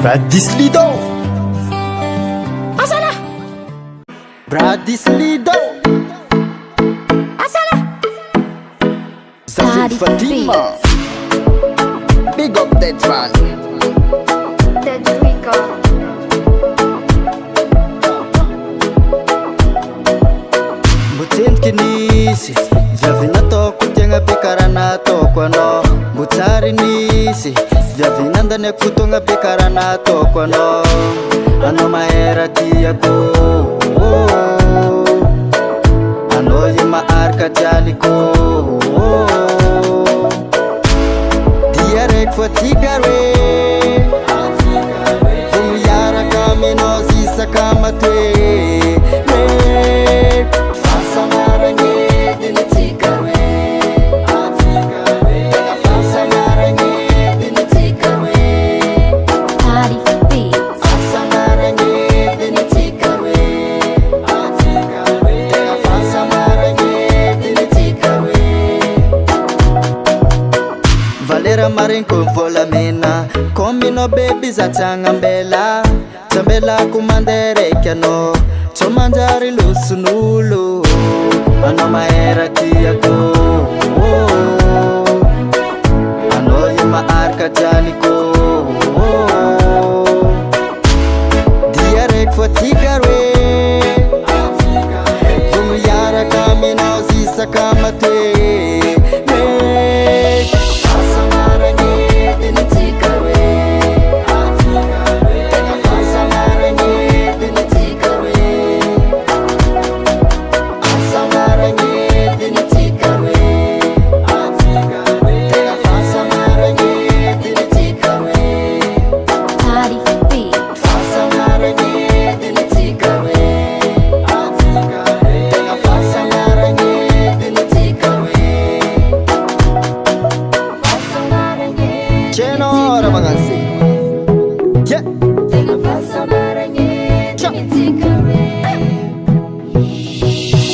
Bradislido Asala Bradislido Asala Zafir Fatima Big up that one That Rico Mbutin kinisi Javina toko tianga pikarana toko ano Mbutari nisi Javina ndane kutonga pikarana toko ano Ano mahera tiyako Ano yima arka jaliko Diarek fatigare Vumiyara kami no zisa kama twe Valera marin con volamina Come no baby za changambela Chambela kumandere kiano Chomandari lusunulu Ano maera tiyako Ano yuma arka jaliko Diarek fatigare Vumiyara kami na zisa kama twe Cenora bagasi Yeah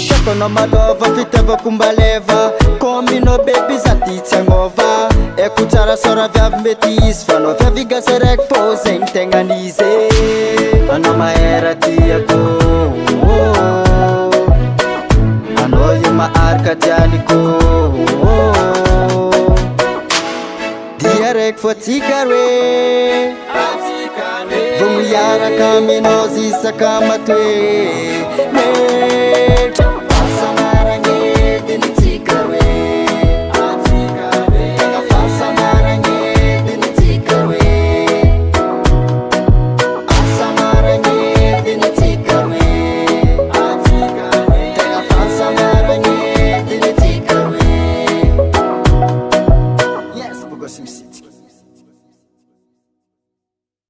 Chako no malova viteva kumbaleva Komi no baby zati tiangova Ekutara sora viav metis Fano via viga serek pose intenganize Ano maera tiyako Ano yuma arka jaliko Diarek fatigare Vumiyara kami no zisa kama twe